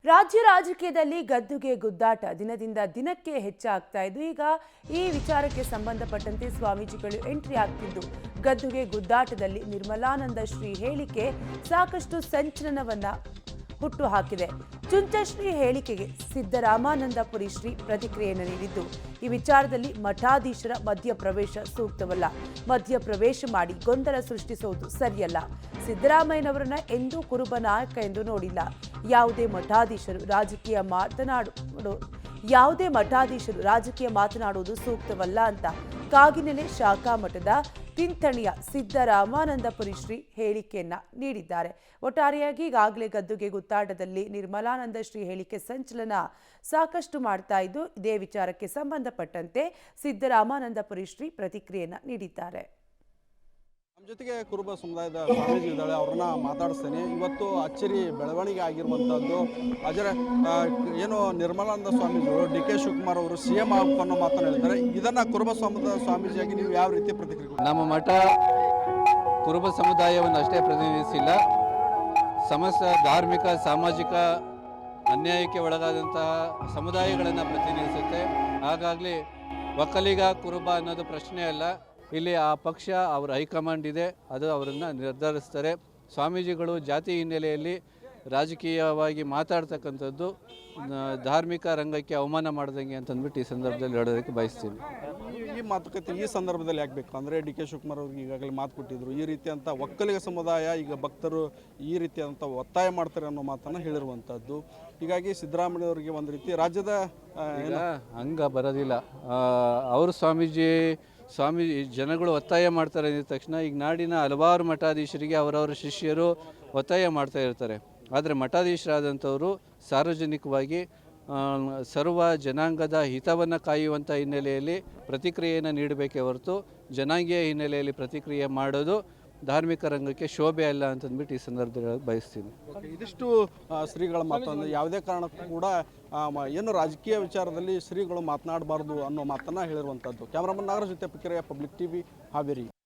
ರಾಜ್ಯ ರಾಜಕೀಯದಲ್ಲಿ ಗದ್ದುಗೆ ಗುದ್ದಾಟ ದಿನದಿಂದ ದಿನಕ್ಕೆ ಹೆಚ್ಚಾಗ್ತಾ ಇದ್ದು ಈಗ ಈ ವಿಚಾರಕ್ಕೆ ಸಂಬಂಧಪಟ್ಟಂತೆ ಸ್ವಾಮೀಜಿಗಳು ಎಂಟ್ರಿ ಆಗ್ತಿದ್ದು ಗದ್ದುಗೆ ಗುದ್ದಾಟದಲ್ಲಿ ನಿರ್ಮಲಾನಂದ ಶ್ರೀ ಹೇಳಿಕೆ ಸಾಕಷ್ಟು ಸಂಚಲನವನ್ನ ಹುಟ್ಟು ಹಾಕಿದೆ. ಚುಂಚಶ್ರೀ ಹೇಳಿಕೆಗೆ ಸಿದ್ದರಾಮಾನಂದಪುರಿ ಶ್ರೀ ಪ್ರತಿಕ್ರಿಯೆಯನ್ನು ನೀಡಿದ್ದು ಈ ವಿಚಾರದಲ್ಲಿ ಮಠಾಧೀಶರ ಮಧ್ಯಪ್ರವೇಶ ಸೂಕ್ತವಲ್ಲ, ಮಧ್ಯಪ್ರವೇಶ ಮಾಡಿ ಗೊಂದಲ ಸೃಷ್ಟಿಸುವುದು ಸರಿಯಲ್ಲ. ಸಿದ್ದರಾಮಯ್ಯನವರನ್ನ ಎಂದೂ ಕುರುಬ ನಾಯಕ ಎಂದು ನೋಡಿಲ್ಲ. ಯಾವುದೇ ಮಠಾಧೀಶರು ರಾಜಕೀಯ ಮಾತನಾಡುವುದು ಸೂಕ್ತವಲ್ಲ ಅಂತ ಕಾಗಿನೆಲೆ ಶಾಖಾ ಮಠದ ತಿಂಥಣಿಯ ಸಿದ್ದರಾಮಾನಂದಪುರಿ ಶ್ರೀ ಹೇಳಿಕೆಯನ್ನ ನೀಡಿದ್ದಾರೆ. ಒಟ್ಟಾರೆಯಾಗಿ ಈಗಾಗಲೇ ಗದ್ದುಗೆ ಗುತ್ತಾಟದಲ್ಲಿ ನಿರ್ಮಲಾನಂದ ಶ್ರೀ ಹೇಳಿಕೆ ಸಂಚಲನ ಸಾಕಷ್ಟು ಮಾಡ್ತಾ ಇದ್ದು ಇದೇ ವಿಚಾರಕ್ಕೆ ಸಂಬಂಧಪಟ್ಟಂತೆ ಸಿದ್ದರಾಮಾನಂದಪುರಿ ಶ್ರೀ ಪ್ರತಿಕ್ರಿಯೆಯನ್ನ ನೀಡಿದ್ದಾರೆ. ನಮ್ಮ ಜೊತೆಗೆ ಕುರುಬ ಸಮುದಾಯದ ಸ್ವಾಮೀಜಿ ಇದ್ದಾಳೆ, ಅವ್ರನ್ನ ಮಾತಾಡಿಸ್ತೇನೆ. ಇವತ್ತು ಅಚ್ಚರಿ ಬೆಳವಣಿಗೆ ಆಗಿರುವಂಥದ್ದು ಆದರೆ ಏನು ನಿರ್ಮಲಾನಂದ ಸ್ವಾಮೀಜಿಗಳು ಡಿ.ಕೆ. ಶಿವಕುಮಾರ್ ಅವರು CM ಆಗಬೇಕು ಅನ್ನೋ ಮಾತನ್ನು ಹೇಳಿದ್ದಾರೆ. ಇದನ್ನು ಕುರುಬ ಸಮುದಾಯ ಸ್ವಾಮೀಜಿಯಾಗಿ ನೀವು ಯಾವ ರೀತಿ ಪ್ರತಿಕ್ರಿಯೆ? ನಮ್ಮ ಮಠ ಕುರುಬ ಸಮುದಾಯವನ್ನು ಅಷ್ಟೇ ಪ್ರತಿನಿಧಿಸಿಲ್ಲ, ಸಮಸ್ತ ಧಾರ್ಮಿಕ ಸಾಮಾಜಿಕ ಅನ್ಯಾಯಕ್ಕೆ ಒಳಗಾದಂತಹ ಸಮುದಾಯಗಳನ್ನು ಪ್ರತಿನಿಧಿಸುತ್ತೆ. ಹಾಗಾಗಿ ಒಕ್ಕಲಿಗ ಕುರುಬ ಅನ್ನೋದು ಪ್ರಶ್ನೆ ಅಲ್ಲ. ಇಲ್ಲಿ ಆ ಪಕ್ಷ ಅವರ ಹೈಕಮಾಂಡ್ ಇದೆ, ಅದು ಅವರನ್ನು ನಿರ್ಧರಿಸ್ತಾರೆ. ಸ್ವಾಮೀಜಿಗಳು ಜಾತಿ ಹಿನ್ನೆಲೆಯಲ್ಲಿ ರಾಜಕೀಯವಾಗಿ ಮಾತಾಡ್ತಕ್ಕಂಥದ್ದು ಧಾರ್ಮಿಕ ರಂಗಕ್ಕೆ ಅವಮಾನ ಮಾಡ್ದಂಗೆ ಅಂತಂದ್ಬಿಟ್ಟು ಈ ಸಂದರ್ಭದಲ್ಲಿ ಹೇಳೋದಕ್ಕೆ ಬಯಸ್ತೀನಿ. ಈ ಮಾತುಕತೆ ಈ ಸಂದರ್ಭದಲ್ಲಿ ಆಗಬೇಕು ಅಂದರೆ ಡಿ.ಕೆ. ಶಿವಕುಮಾರ್ ಅವ್ರಿಗೆ ಈಗಾಗಲೇ ಮಾತು ಕೊಟ್ಟಿದ್ರು, ಈ ರೀತಿಯಂಥ ಒಕ್ಕಲಿಗ ಸಮುದಾಯ ಈಗ ಭಕ್ತರು ಈ ರೀತಿಯಾದಂಥ ಒತ್ತಾಯ ಮಾಡ್ತಾರೆ ಅನ್ನೋ ಮಾತನ್ನು ಹೇಳಿರುವಂಥದ್ದು. ಹೀಗಾಗಿ ಸಿದ್ದರಾಮಯ್ಯ ಅವರಿಗೆ ಒಂದು ರೀತಿ ರಾಜ್ಯದ ಹಂಗೆ ಬರೋದಿಲ್ಲ. ಅವರು ಸ್ವಾಮೀಜಿ ಜನಗಳು ಒತ್ತಾಯ ಮಾಡ್ತಾರೆ ಅಂದ ತಕ್ಷಣ ಈಗ ನಾಡಿನ ಹಲವಾರು ಮಠಾಧೀಶರಿಗೆ ಅವರವರ ಶಿಷ್ಯರು ಒತ್ತಾಯ ಮಾಡ್ತಾ ಇರ್ತಾರೆ. ಆದರೆ ಮಠಾಧೀಶರಾದಂಥವರು ಸಾರ್ವಜನಿಕವಾಗಿ ಸರ್ವ ಜನಾಂಗದ ಹಿತವನ್ನು ಕಾಯುವಂಥ ಹಿನ್ನೆಲೆಯಲ್ಲಿ ಪ್ರತಿಕ್ರಿಯೆಯನ್ನು ನೀಡಬೇಕೇ ಹೊರತು ಜನಾಂಗೀಯ ಹಿನ್ನೆಲೆಯಲ್ಲಿ ಪ್ರತಿಕ್ರಿಯೆ ಮಾಡೋದು ಧಾರ್ಮಿಕ ರಂಗಕ್ಕೆ ಶೋಭೆ ಅಲ್ಲ ಅಂತಂದ್ಬಿಟ್ಟು ಈ ಸಂದರ್ಭದಲ್ಲಿ ಬಯಸ್ತೀನಿ. ಇದಿಷ್ಟು ಶ್ರೀಗಳ ಮಾತನ್ನು ಯಾವುದೇ ಕಾರಣಕ್ಕೂ ಕೂಡ ಏನು ರಾಜಕೀಯ ವಿಚಾರದಲ್ಲಿ ಶ್ರೀಗಳು ಮಾತನಾಡಬಾರ್ದು ಅನ್ನೋ ಮಾತನ್ನು ಹೇಳಿರುವಂಥದ್ದು. ಕ್ಯಾಮ್ರಾಮನ್ ನಾಗರಾಜ್ ಜೊತೆ ಪಬ್ಲಿಕ್ TV ಹಾವೇರಿ.